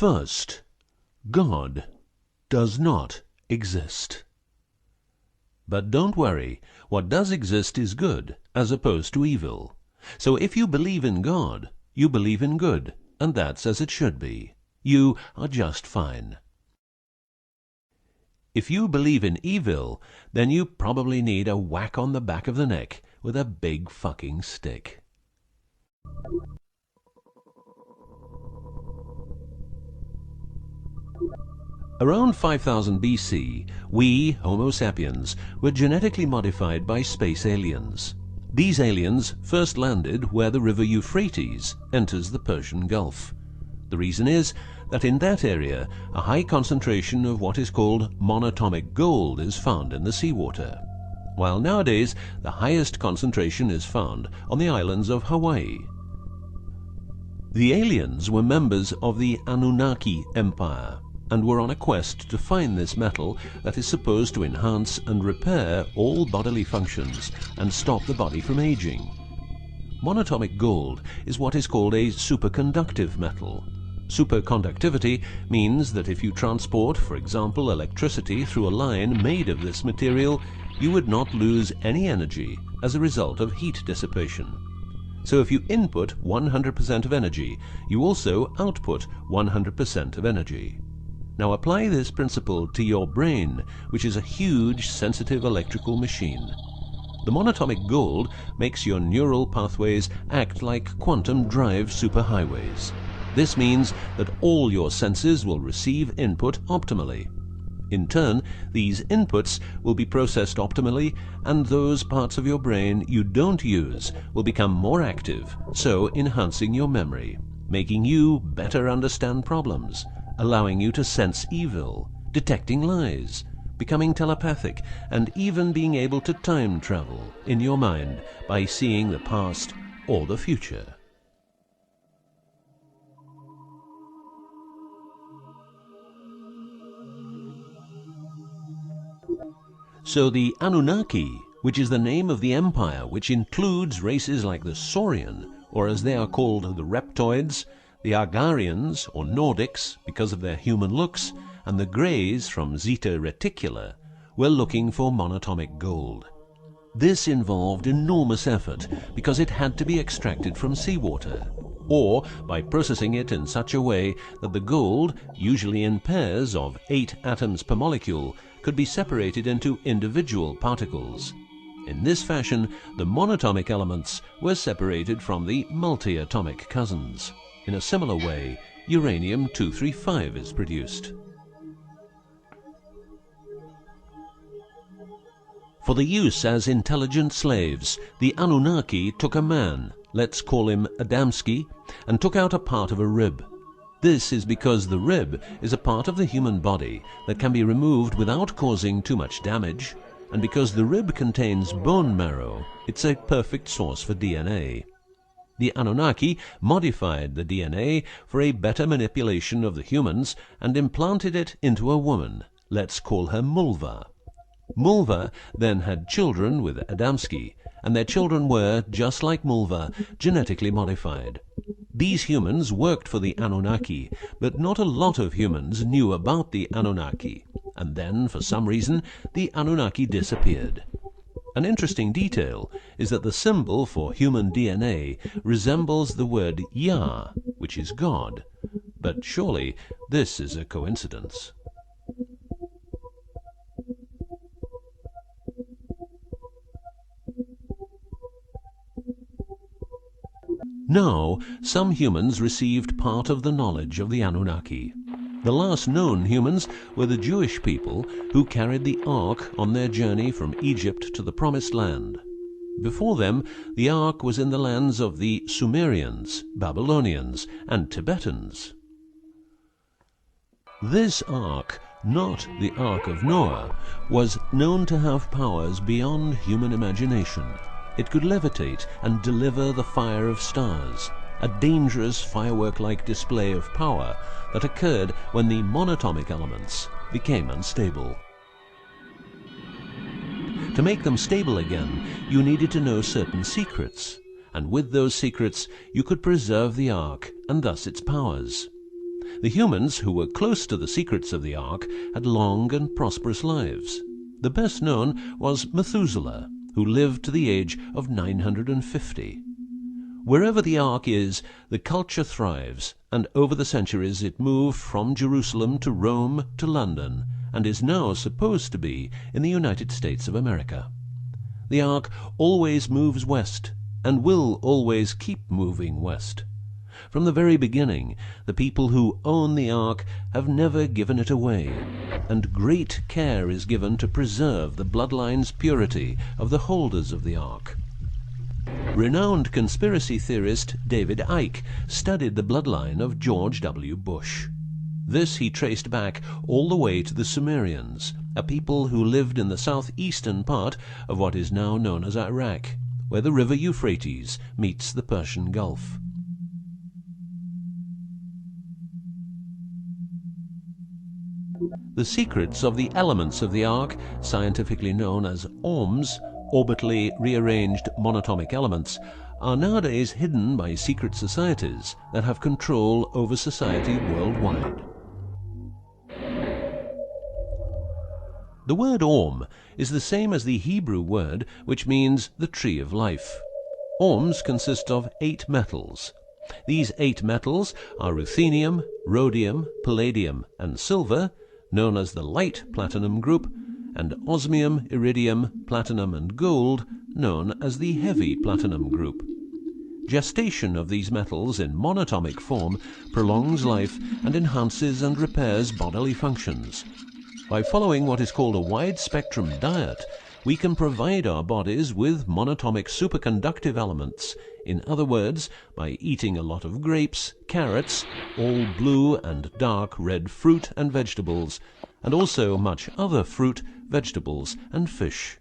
First, God does not exist. But don't worry, what does exist is good, as opposed to evil. So if you believe in God, you believe in good, and that's as it should be. You are just fine. If you believe in evil, then you probably need a whack on the back of the neck with a big fucking stick. Around 5000 BC, we, Homo sapiens, were genetically modified by space aliens. These aliens first landed where the river Euphrates enters the Persian Gulf. The reason is that in that area, a high concentration of what is called monatomic gold is found in the seawater, while nowadays the highest concentration is found on the islands of Hawaii. The aliens were members of the Annunaki Empire and were on a quest to find this metal that is supposed to enhance and repair all bodily functions and stop the body from aging. Monatomic gold is what is called a superconductive metal. Superconductivity means that if you transport, for example, electricity through a line made of this material, you would not lose any energy as a result of heat dissipation. So if you input 100% of energy, you also output 100% of energy. Now apply this principle to your brain, which is a huge, sensitive electrical machine. The monatomic gold makes your neural pathways act like quantum drive superhighways. This means that all your senses will receive input optimally. In turn, these inputs will be processed optimally, and those parts of your brain you don't use will become more active, so enhancing your memory, making you better understand problems, allowing you to sense evil, detecting lies, becoming telepathic, and even being able to time travel in your mind by seeing the past or the future. So the Annunaki, which is the name of the empire which includes races like the Saurian, or as they are called the Reptoids, the Argarians, or Nordics, because of their human looks, and the Greys from Zeta Reticula, were looking for monatomic gold. This involved enormous effort because it had to be extracted from seawater, or by processing it in such a way that the gold, usually in pairs of 8 atoms per molecule, could be separated into individual particles. In this fashion, the monatomic elements were separated from the multi-atomic cousins. In a similar way, uranium-235 is produced. For the use as intelligent slaves, the Annunaki took a man, let's call him Adamski, and took out a part of a rib. This is because the rib is a part of the human body that can be removed without causing too much damage, and because the rib contains bone marrow, it's a perfect source for DNA. The Annunaki modified the DNA for a better manipulation of the humans and implanted it into a woman, let's call her Mulva. Mulva then had children with Adamski, and their children were, just like Mulva, genetically modified. These humans worked for the Annunaki, but not a lot of humans knew about the Annunaki, and then, for some reason, the Annunaki disappeared. An interesting detail is that the symbol for human DNA resembles the word Yah, which is God, but surely this is a coincidence. Now, some humans received part of the knowledge of the Annunaki. The last known humans were the Jewish people who carried the Ark on their journey from Egypt to the Promised Land. Before them, the Ark was in the lands of the Sumerians, Babylonians, and Tibetans. This Ark, not the Ark of Noah, was known to have powers beyond human imagination. It could levitate and deliver the fire of stars, a dangerous firework-like display of power that occurred when the monatomic elements became unstable. To make them stable again, you needed to know certain secrets, and with those secrets you could preserve the Ark and thus its powers. The humans who were close to the secrets of the Ark had long and prosperous lives. The best known was Methuselah, who lived to the age of 950. Wherever the Ark is, the culture thrives, and over the centuries it moved from Jerusalem to Rome to London, and is now supposed to be in the United States of America. The Ark always moves west, and will always keep moving west. From the very beginning, the people who own the Ark have never given it away, and great care is given to preserve the bloodline's purity of the holders of the Ark. Renowned conspiracy theorist David Icke studied the bloodline of George W. Bush. This he traced back all the way to the Sumerians, a people who lived in the southeastern part of what is now known as Iraq, where the river Euphrates meets the Persian Gulf. The secrets of the elements of the Ark, scientifically known as ORMs, orbitally rearranged monatomic elements, are nowadays hidden by secret societies that have control over society worldwide. The word ORM is the same as the Hebrew word which means the tree of life. ORMs consist of 8 metals. These 8 metals are ruthenium, rhodium, palladium, and silver, known as the light platinum group, and osmium, iridium, platinum, and gold, known as the heavy platinum group. Gestation of these metals in monatomic form prolongs life and enhances and repairs bodily functions. By following what is called a wide-spectrum diet, we can provide our bodies with monatomic superconductive elements. In other words, by eating a lot of grapes, carrots, all blue and dark red fruit and vegetables, and also much other fruit, vegetables, and fish.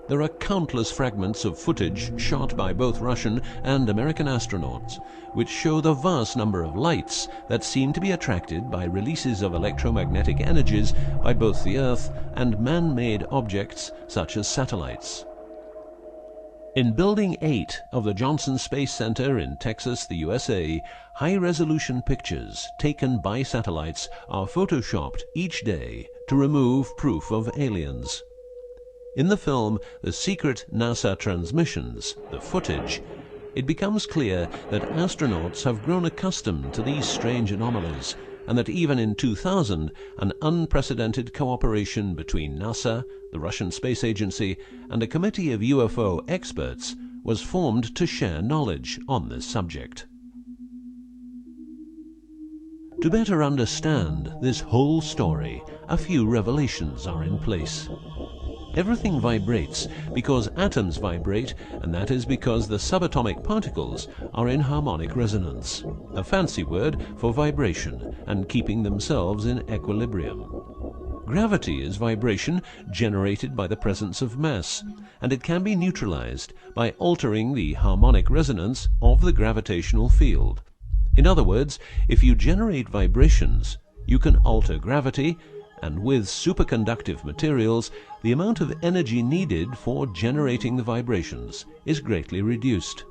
There are countless fragments of footage shot by both Russian and American astronauts, which show the vast number of lights that seem to be attracted by releases of electromagnetic energies by both the Earth and man-made objects such as satellites. In Building 8 of the Johnson Space Center in Texas, the USA, high-resolution pictures taken by satellites are photoshopped each day to remove proof of aliens. In the film The Secret NASA Transmissions, the footage, it becomes clear that astronauts have grown accustomed to these strange anomalies, and that even in 2000, an unprecedented cooperation between NASA, the Russian Space Agency, and a committee of UFO experts was formed to share knowledge on this subject. To better understand this whole story, a few revelations are in place. Everything vibrates because atoms vibrate, and that is because the subatomic particles are in harmonic resonance, a fancy word for vibration and keeping themselves in equilibrium. Gravity is vibration generated by the presence of mass, and it can be neutralized by altering the harmonic resonance of the gravitational field. In other words, if you generate vibrations, you can alter gravity, and with superconductive materials, the amount of energy needed for generating the vibrations is greatly reduced.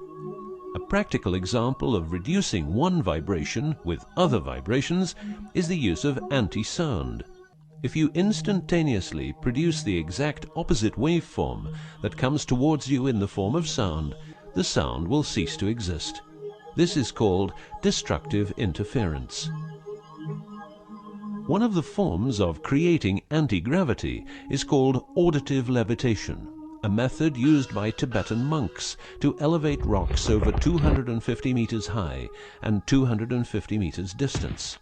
A practical example of reducing one vibration with other vibrations is the use of anti-sound. If you instantaneously produce the exact opposite waveform that comes towards you in the form of sound, the sound will cease to exist. This is called destructive interference. One of the forms of creating anti-gravity is called auditive levitation, a method used by Tibetan monks to elevate rocks over 250 meters high and 250 meters distance.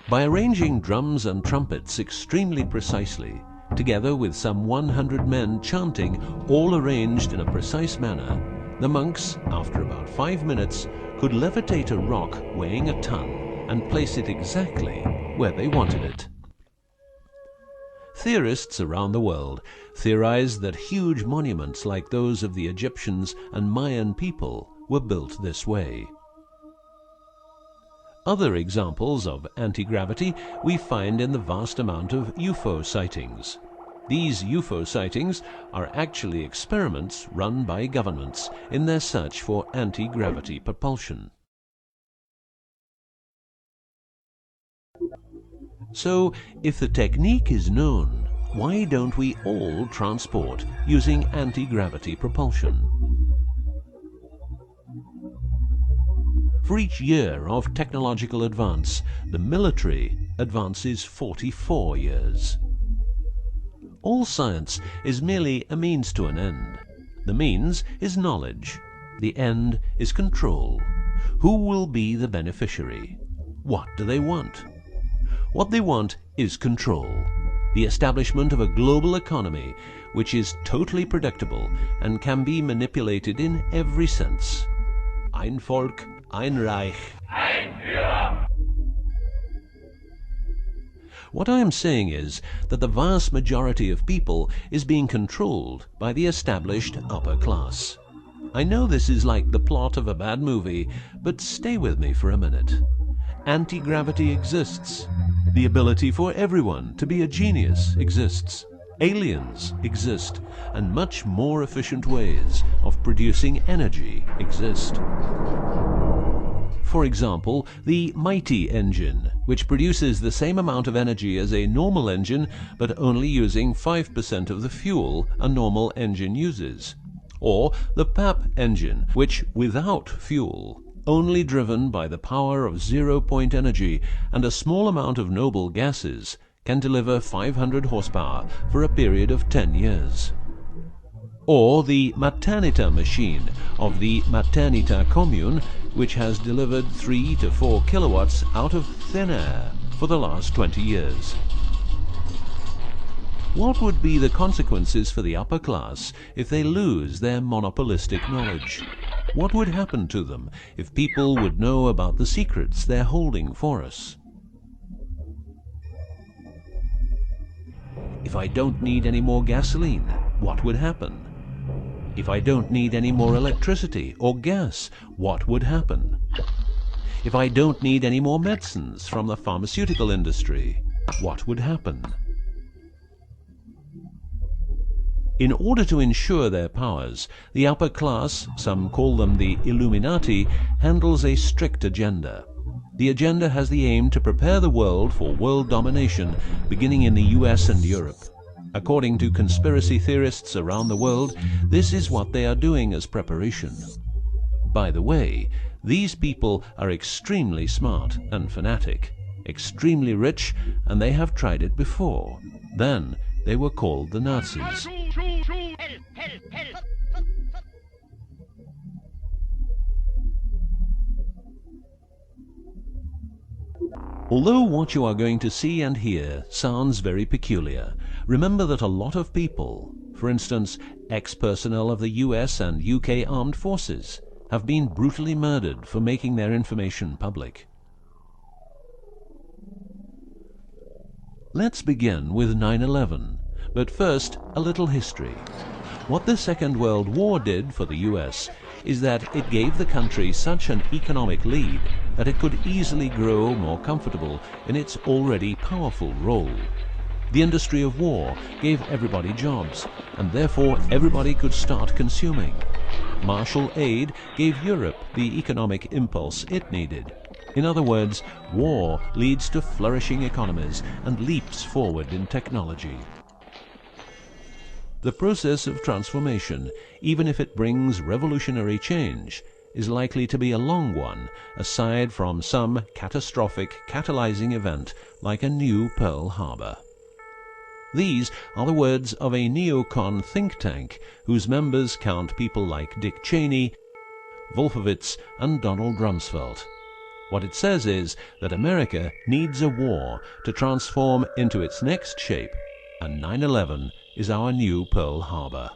By arranging drums and trumpets extremely precisely, together with some 100 men chanting, all arranged in a precise manner, the monks, after about 5 minutes, could levitate a rock weighing a ton and place it exactly where they wanted it. Theorists around the world theorize that huge monuments like those of the Egyptians and Mayan people were built this way. Other examples of anti-gravity we find in the vast amount of UFO sightings. These UFO sightings are actually experiments run by governments in their search for anti-gravity propulsion. So, if the technique is known, why don't we all transport using anti-gravity propulsion? For each year of technological advance, the military advances 44 years. All science is merely a means to an end. The means is knowledge. The end is control. Who will be the beneficiary? What do they want? What they want is control. The establishment of a global economy which is totally predictable and can be manipulated in every sense. Ein Volk, ein Reich, ein Führer. What I am saying is that the vast majority of people is being controlled by the established upper class. I know this is like the plot of a bad movie, but stay with me for a minute. Anti-gravity exists. The ability for everyone to be a genius exists. Aliens exist, and much more efficient ways of producing energy exist. For example, the mighty engine, which produces the same amount of energy as a normal engine, but only using 5% of the fuel a normal engine uses. Or the PAP engine, which without fuel, only driven by the power of zero-point energy and a small amount of noble gases, can deliver 500 horsepower for a period of 10 years. Or the Maternita machine of the Maternita commune, which has delivered 3 to 4 kilowatts out of thin air for the last 20 years. What would be the consequences for the upper class if they lose their monopolistic knowledge? What would happen to them if people would know about the secrets they're holding for us? If I don't need any more gasoline, what would happen? If I don't need any more electricity or gas, what would happen? If I don't need any more medicines from the pharmaceutical industry, what would happen? In order to ensure their powers, the upper class, some call them the Illuminati, handles a strict agenda. The agenda has the aim to prepare the world for world domination, beginning in the US and Europe. According to conspiracy theorists around the world, this is what they are doing as preparation. By the way, these people are extremely smart and fanatic, extremely rich, and they have tried it before. Then they were called the Nazis. Although what you are going to see and hear sounds very peculiar, remember that a lot of people, for instance, ex-personnel of the US and UK armed forces, have been brutally murdered for making their information public. Let's begin with 9/11, but first a little history. What the Second World War did for the US is that it gave the country such an economic lead that it could easily grow more comfortable in its already powerful role. The industry of war gave everybody jobs, and therefore everybody could start consuming. Marshall aid gave Europe the economic impulse it needed. In other words, war leads to flourishing economies and leaps forward in technology. The process of transformation, even if it brings revolutionary change, is likely to be a long one, aside from some catastrophic catalyzing event like a new Pearl Harbor. These are the words of a neocon think tank whose members count people like Dick Cheney, Wolfowitz, and Donald Rumsfeld. What it says is that America needs a war to transform into its next shape, and 9/11 is our new Pearl Harbor.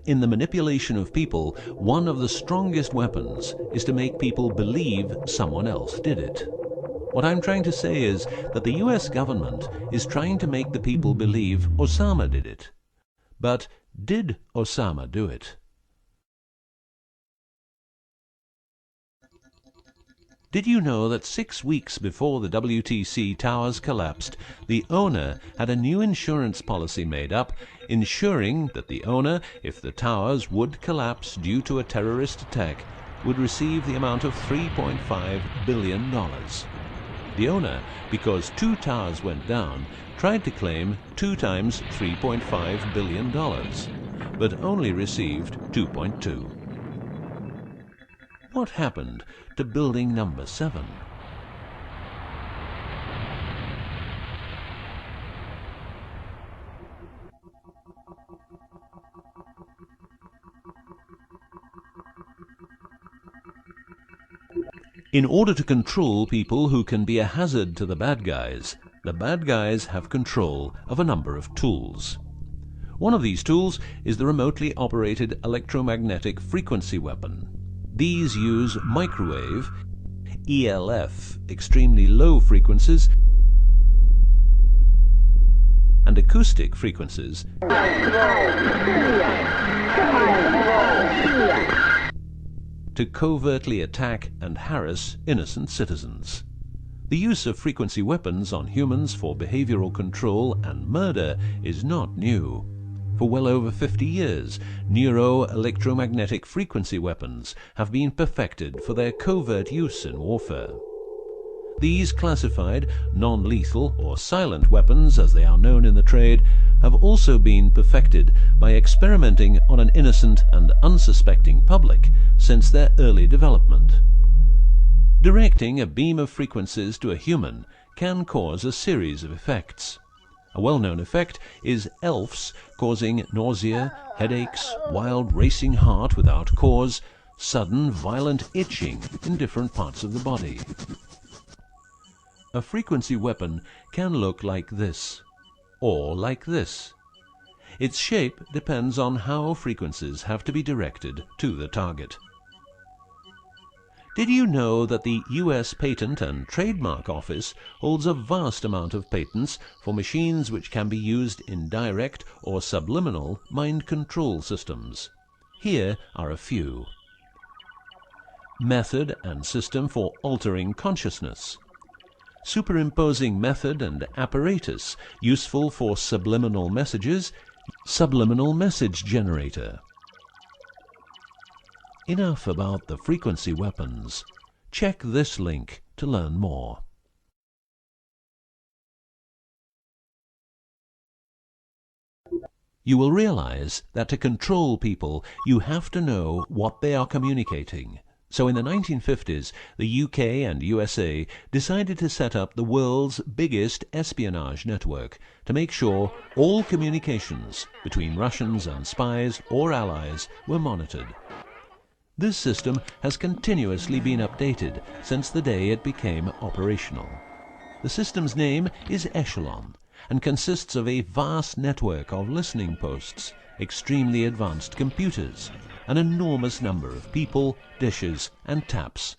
In the manipulation of people, one of the strongest weapons is to make people believe someone else did it. What I'm trying to say is that the US government is trying to make the people believe Osama did it. But did Osama do it? Did you know that 6 weeks before the WTC towers collapsed, the owner had a new insurance policy made up, ensuring that the owner, if the towers would collapse due to a terrorist attack, would receive the amount of $3.5 billion. The owner, because 2 towers went down, tried to claim 2 times $3.5 billion, but only received 2.2. What happened to building number 7? In order to control people who can be a hazard to the bad guys have control of a number of tools. One of these tools is the remotely operated electromagnetic frequency weapon. These use microwave, ELF, extremely low frequencies, and acoustic frequencies to covertly attack and harass innocent citizens. The use of frequency weapons on humans for behavioral control and murder is not new. For well over 50 years, neuro-electromagnetic frequency weapons have been perfected for their covert use in warfare. These classified, non-lethal or silent weapons, as they are known in the trade, have also been perfected by experimenting on an innocent and unsuspecting public since their early development. Directing a beam of frequencies to a human can cause a series of effects. A well-known effect is ELFs, causing nausea, headaches, wild racing heart without cause, sudden violent itching in different parts of the body. A frequency weapon can look like this, or like this. Its shape depends on how frequencies have to be directed to the target. Did you know that the U.S. Patent and Trademark Office holds a vast amount of patents for machines which can be used in direct or subliminal mind control systems? Here are a few. Method and system for altering consciousness. Superimposing method and apparatus useful for subliminal messages, subliminal message generator. Enough about the frequency weapons. Check this link to learn more. You will realize that to control people, you have to know what they are communicating. So in the 1950s, the UK and USA decided to set up the world's biggest espionage network to make sure all communications between Russians and spies or allies were monitored. This system has continuously been updated since the day it became operational. The system's name is Echelon and consists of a vast network of listening posts, extremely advanced computers, an enormous number of people, dishes, and taps.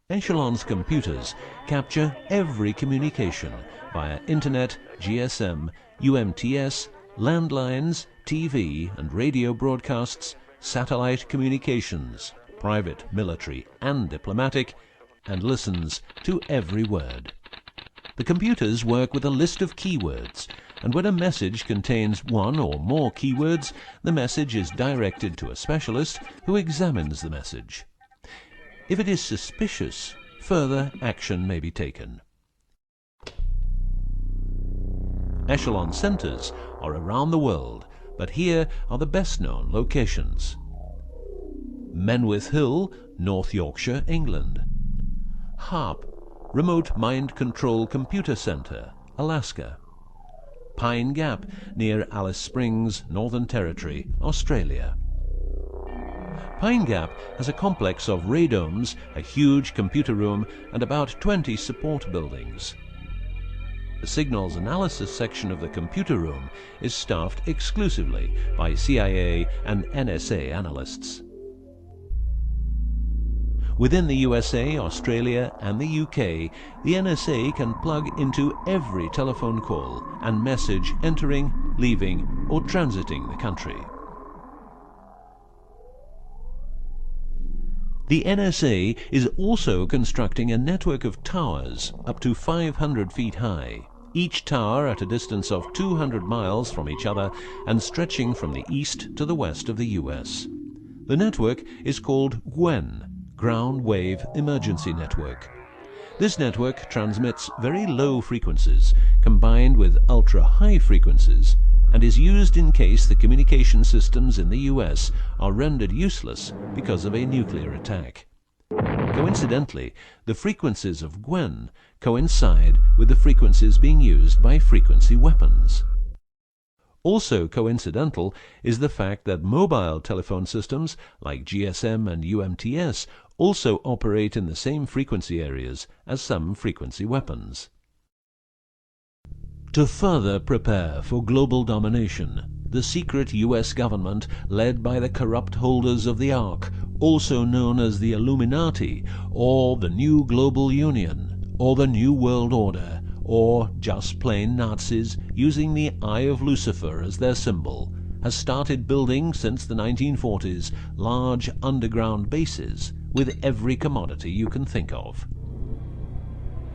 Echelon's computers capture every communication via Internet, GSM, UMTS, landlines, TV and radio broadcasts, satellite communications, private, military, and diplomatic, and listens to every word. The computers work with a list of keywords, and when a message contains one or more keywords, the message is directed to a specialist who examines the message. If it is suspicious, further action may be taken. Echelon centers are around the world, but here are the best-known locations. Menwith Hill, North Yorkshire, England. HARP, Remote Mind Control Computer Center, Alaska. Pine Gap, near Alice Springs, Northern Territory, Australia. Pine Gap has a complex of radomes, a huge computer room, and about 20 support buildings. The signals analysis section of the computer room is staffed exclusively by CIA and NSA analysts. Within the USA, Australia, and the UK, the NSA can plug into every telephone call and message entering, leaving, or transiting the country. The NSA is also constructing a network of towers up to 500 feet high, each tower at a distance of 200 miles from each other and stretching from the east to the west of the US. The network is called GWEN, Ground Wave Emergency Network. This network transmits very low frequencies combined with ultra-high frequencies and is used in case the communication systems in the US are rendered useless because of a nuclear attack. Coincidentally, the frequencies of GWEN coincide with the frequencies being used by frequency weapons. Also coincidental is the fact that mobile telephone systems like GSM and UMTS also operate in the same frequency areas as some frequency weapons. To further prepare for global domination, the secret US government, led by the corrupt holders of the Ark, also known as the Illuminati, or the New Global Union, or the New World Order, or just plain Nazis using the Eye of Lucifer as their symbol, has started building since the 1940s large underground bases with every commodity you can think of.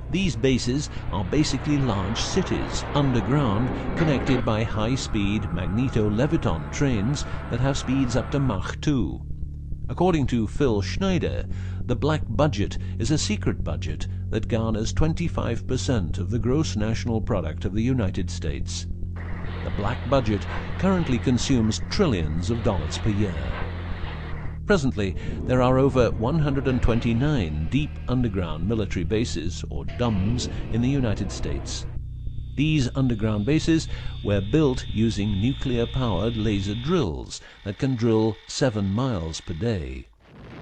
These bases are basically large cities underground, connected by high-speed magneto-leviton trains that have speeds up to Mach 2. According to Phil Schneider, the black budget is a secret budget that garners 25% of the gross national product of the United States. The black budget currently consumes trillions of dollars per year. Presently, there are over 129 deep underground military bases, or DUMBs, in the United States. These underground bases were built using nuclear-powered laser drills that can drill 7 miles per day.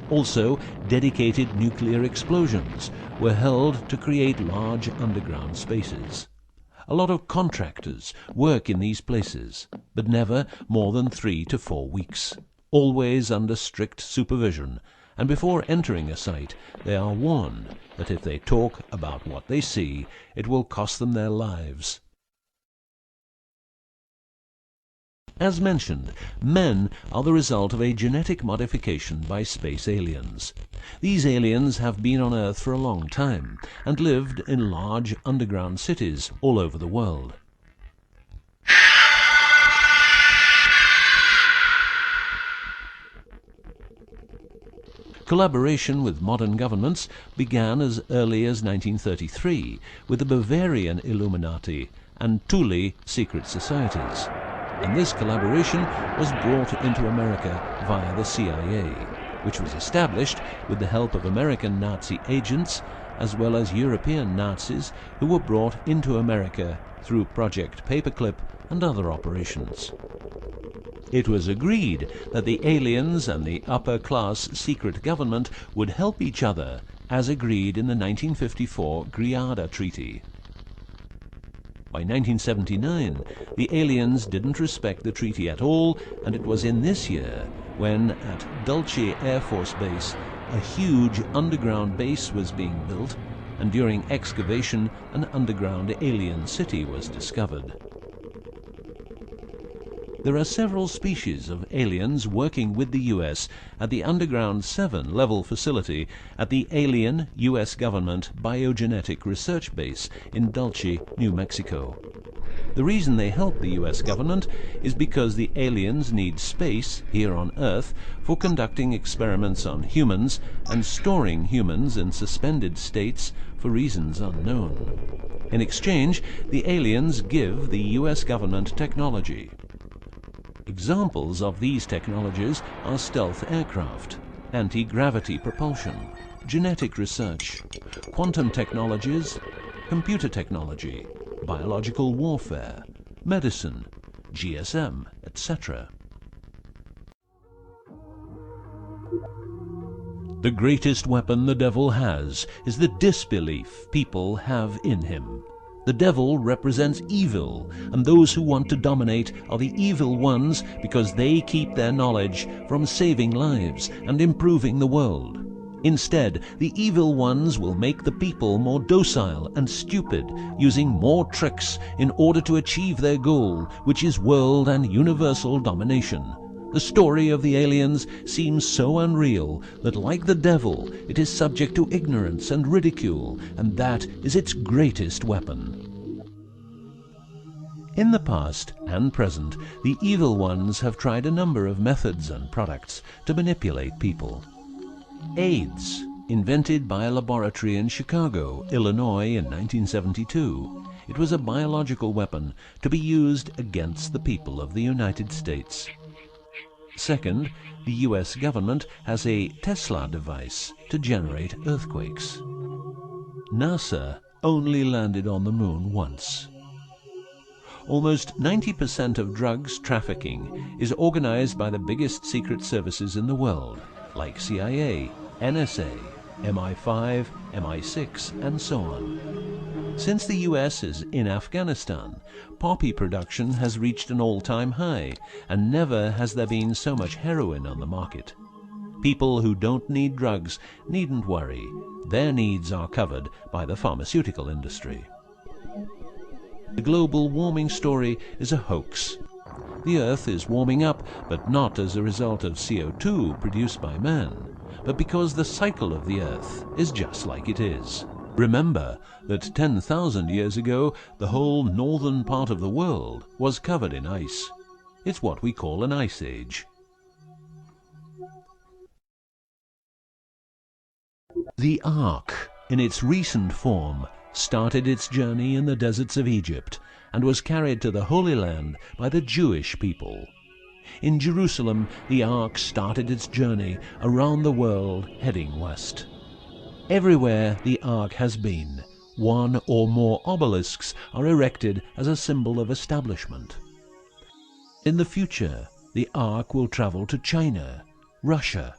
Also, dedicated nuclear explosions were held to create large underground spaces. A lot of contractors work in these places, but never more than 3 to 4 weeks. Always under strict supervision, and before entering a site, they are warned that if they talk about what they see, it will cost them their lives. As mentioned, men are the result of a genetic modification by space aliens. These aliens have been on Earth for a long time and lived in large underground cities all over the world. Collaboration with modern governments began as early as 1933 with the Bavarian Illuminati and Thule secret societies, and this collaboration was brought into America via the CIA, which was established with the help of American Nazi agents as well as European Nazis who were brought into America through Project Paperclip and other operations. It was agreed that the aliens and the upper-class secret government would help each other, as agreed in the 1954 Greada Treaty. By 1979, the aliens didn't respect the treaty at all, and it was in this year when, at Dulce Air Force Base, a huge underground base was being built, and during excavation, an underground alien city was discovered. There are several species of aliens working with the U.S. at the Underground 7 level facility at the Alien U.S. Government Biogenetic Research Base in Dulce, New Mexico. The reason they help the U.S. government is because the aliens need space here on Earth for conducting experiments on humans and storing humans in suspended states for reasons unknown. In exchange, the aliens give the U.S. government technology. Examples of these technologies are stealth aircraft, anti-gravity propulsion, genetic research, quantum technologies, computer technology, biological warfare, medicine, GSM, etc. The greatest weapon the devil has is the disbelief people have in him. The devil represents evil, and those who want to dominate are the evil ones because they keep their knowledge from saving lives and improving the world. Instead, the evil ones will make the people more docile and stupid, using more tricks in order to achieve their goal, which is world and universal domination. The story of the aliens seems so unreal that, like the devil, it is subject to ignorance and ridicule, and that is its greatest weapon. In the past and present, the evil ones have tried a number of methods and products to manipulate people. AIDS, invented by a laboratory in Chicago, Illinois in 1972. It was a biological weapon to be used against the people of the United States. Second, the US government has a Tesla device to generate earthquakes. NASA only landed on the moon once. Almost 90% of drugs trafficking is organized by the biggest secret services in the world, like CIA, NSA, MI5, MI6, and so on. Since the US is in Afghanistan, poppy production has reached an all-time high, and never has there been so much heroin on the market. People who don't need drugs needn't worry. Their needs are covered by the pharmaceutical industry. The global warming story is a hoax. The Earth is warming up, but not as a result of CO2 produced by man, but because the cycle of the Earth is just like it is. Remember that 10,000 years ago, the whole northern part of the world was covered in ice. It's what we call an ice age. The Ark, in its recent form, started its journey in the deserts of Egypt and was carried to the Holy Land by the Jewish people. In Jerusalem, the Ark started its journey around the world heading west. Everywhere the Ark has been, one or more obelisks are erected as a symbol of establishment. In the future, the Ark will travel to China, Russia,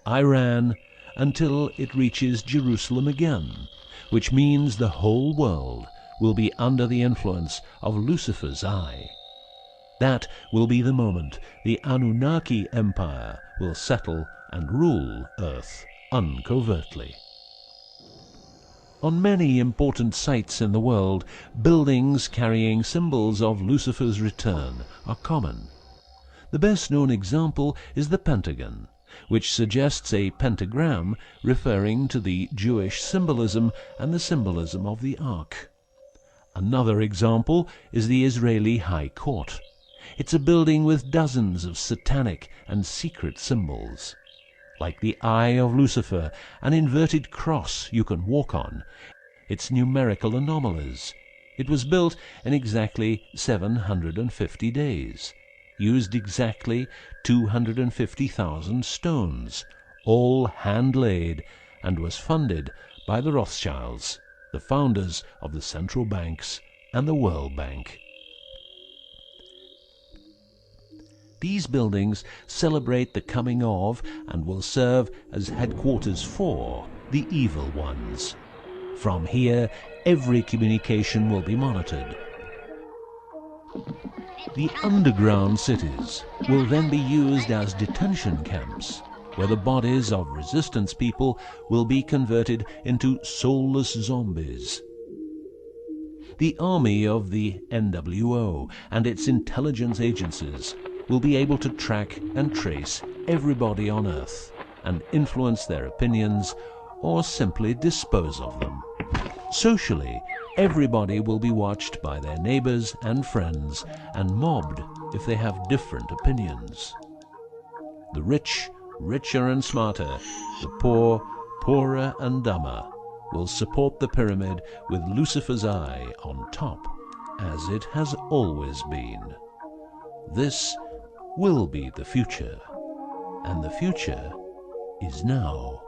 Iran, until it reaches Jerusalem again, which means the whole world will be under the influence of Lucifer's eye. That will be the moment the Annunaki Empire will settle and rule Earth uncovertly. On many important sites in the world, buildings carrying symbols of Lucifer's return are common. The best-known example is the Pentagon, which suggests a pentagram referring to the Jewish symbolism and the symbolism of the Ark. Another example is the Israeli High Court. It's a building with dozens of satanic and secret symbols. Like the Eye of Lucifer, an inverted cross you can walk on. Its numerical anomalies. It was built in exactly 750 days. Used exactly 250,000 stones, all hand-laid, and was funded by the Rothschilds, the founders of the central banks and the World Bank. These buildings celebrate the coming of and will serve as headquarters for the evil ones. From here, every communication will be monitored. The underground cities will then be used as detention camps, where the bodies of resistance people will be converted into soulless zombies. The army of the NWO and its intelligence agencies will be able to track and trace everybody on Earth and influence their opinions or simply dispose of them. Socially, everybody will be watched by their neighbors and friends and mobbed if they have different opinions. The rich, richer and smarter, the poor, poorer and dumber, will support the pyramid with Lucifer's eye on top, as it has always been. This will be the future, and the future is now.